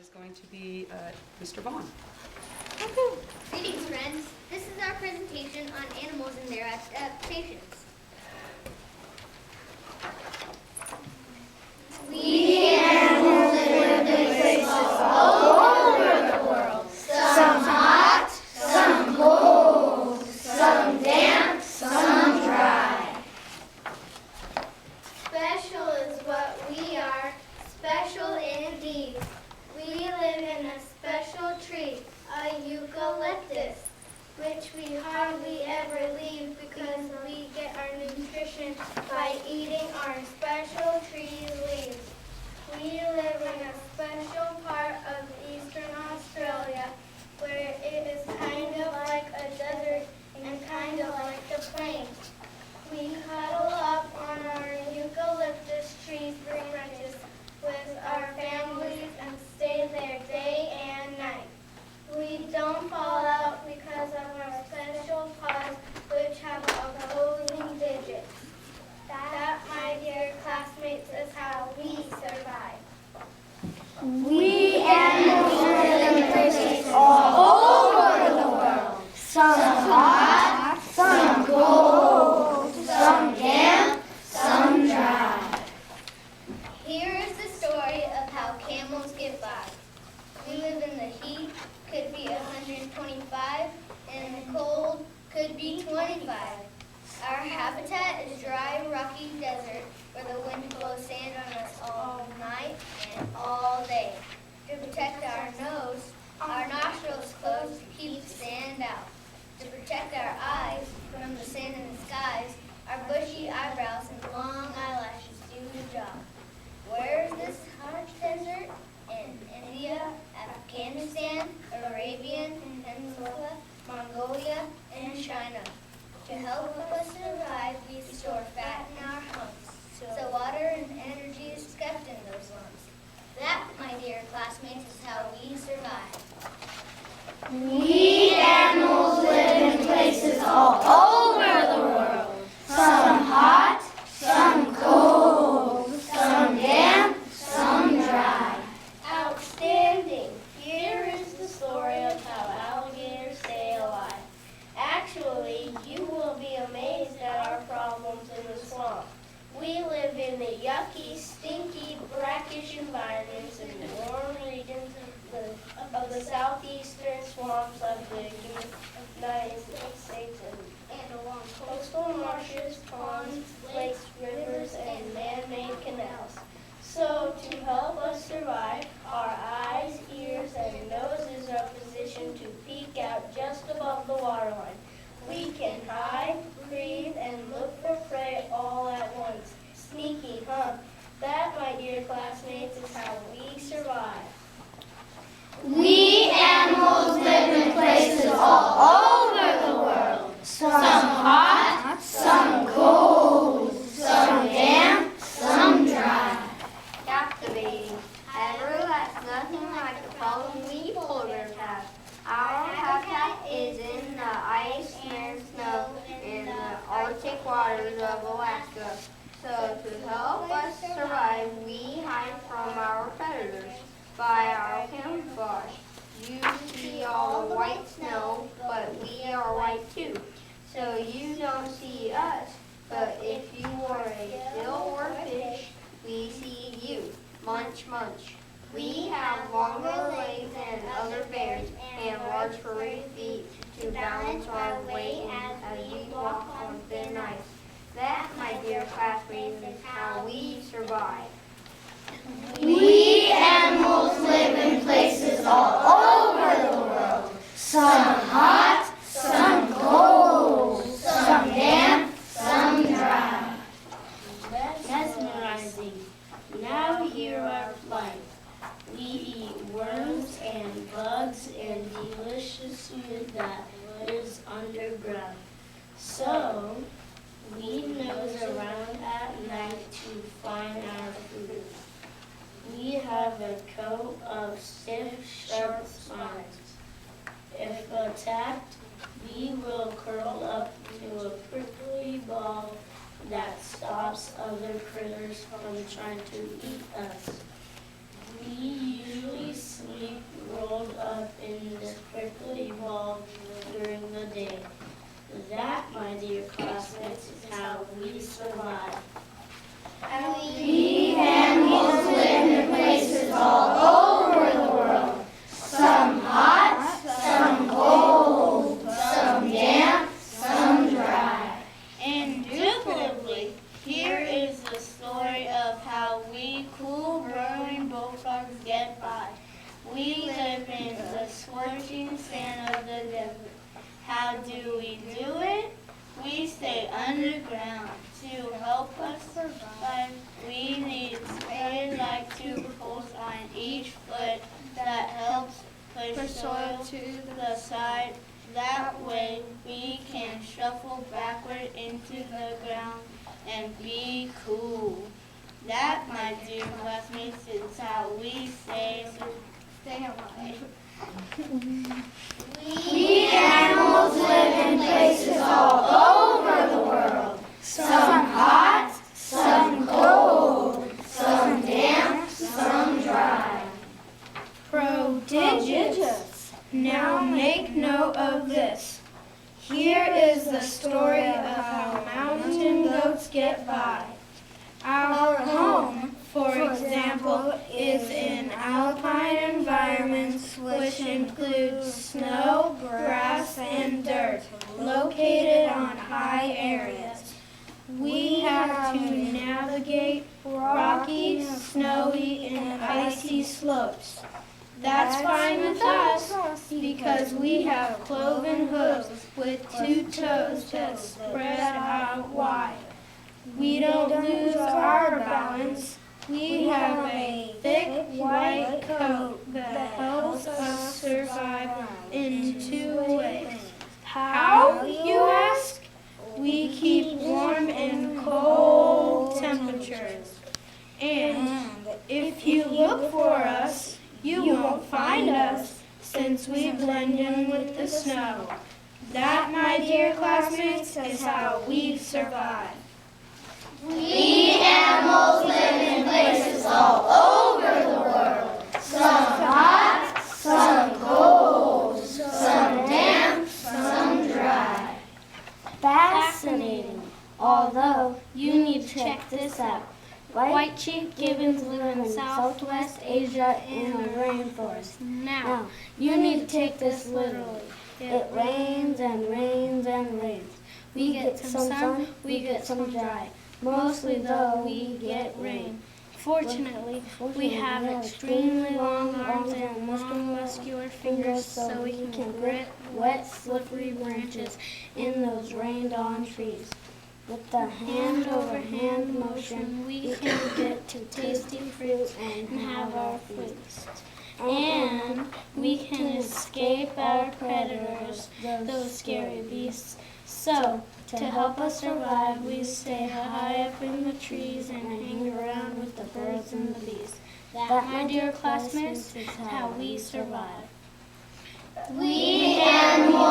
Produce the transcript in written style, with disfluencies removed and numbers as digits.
is going to be Mr. Vaughn. Greetings, friends. This is our presentation on animals and their adaptations. We animals live in places all over the world. Some hot, some cold, some damp, some dry. Special is what we are, special indeed. We live in a special tree, a eucalyptus, which we hardly ever leave because we get our nutrition by eating our special tree leaves. We live in a special part of eastern Australia where it is kind of like a desert and kind of like the plains. We cuddle up on our eucalyptus tree branches with our families and stay there day and night. We don't fall out because of our special paws, which have opposing digits. That, my dear classmates, is how we survive. We animals live in places all over the world. Some hot, some cold, some damp, some dry. Here is the story of how camels get by. We live in the heat, could be 125, and in the cold, could be 25. Our habitat is dry, rocky desert where the wind blows sand on us all night and all day. To protect our nose, our nostrils closed to keep the sand out. To protect our eyes from the sand in the skies, our bushy eyebrows and long eyelashes do the job. Where is this harsh desert? In India, Afghanistan, Arabian Peninsula, Mongolia, and China. To help us survive, we store fat in our humps, so water and energy is kept in those lumps. That, my dear classmates, is how we survive. We animals live in places all over the world. Some hot, some cold, some damp, some dry. Outstanding! Here is the story of how alligators stay alive. Actually, you will be amazed at our problems in the swamp. We live in the yucky, stinky, brackish environments in the warm regions of the southeastern swamps of the United States and along coastal marshes, ponds, lakes, rivers, and man-made canals. So, to help us survive, our eyes, ears, and noses are positioned to peek out just above the waterline. We can hide, breathe, and look for prey all at once. Sneaky, huh? That, my dear classmates, is how we survive. We animals live in places all over the world. Some hot, some cold, some damp, some dry. Captivating. However, that's nothing like the problem we polar bears have. Our habitat is in the ice and snow in the Arctic waters of Alaska. So to help us survive, we hide from our predators by our camouflage. You see all the white snow, but we are white too. So you don't see us, but if you are a gill or fish, we see you. Munch, munch. We have longer legs than other bears and large furry feet to balance our weight as we walk on thin ice. That, my dear classmates, is how we survive. We animals live in places all over the world. Some hot, some cold, some damp, some dry. Mesmerizing. Now hear our plight. We eat worms and bugs and delicious food that lives underground. So we nose around at night to find our food. We have a coat of stiff, sharp spines. If attacked, we will curl up to a prickly ball that stops other critters from trying to eat us. We usually sleep rolled up in this prickly ball during the day. That, my dear classmates, is how we survive. We animals live in places all over the world. Some hot, some cold, some damp, some dry. Indubitably, here is the story of how we cool, burrowing bullfrogs get by. We live in the scorching sand of the desert. How do we do it? We stay underground. To help us survive, we need spade-like tubercles on each foot that helps push soil to the side. That way we can shuffle backward into the ground and be cool. That, my dear classmates, is how we stay alive. We animals live in places all over the world. Some hot, some cold, some damp, some dry. Prodigious. Now make note of this. Here is the story of how mountain goats get by. Our home, for example, is in alpine environments which include snow, grass, and dirt, located on high areas. We have to navigate rocky, snowy, and icy slopes. That's fine with us because we have cloven hooves with 2 toes that spread out wide. We don't lose our balance. We have a thick white coat that helps us survive in 2 ways. How, you ask? We keep warm in cold temperatures. And if you look for us, you won't find us since we blend in with the snow. That, my dear classmates, is how we survive. We animals live in places all over the world. Some hot, some cold, some damp, some dry. Fascinating. Although, you need to check this out. White-cheeked gibbons live in Southwest Asia in the rainforest. Now, you need to take this literally. It rains and rains and rains. We get some sun, we get some dry. Mostly, though, we get rain. Fortunately, we have extremely long arms and long muscular fingers so we can grip wet, slippery branches in those rained-on trees. With the hand-over-hand motion, we can get to tasty fruits and have our feasts. And we can escape our predators, those scary beasts. So, to help us survive, we stay high up in the trees and hang around with the birds and the bees. That, my dear classmates, is how we survive. We animals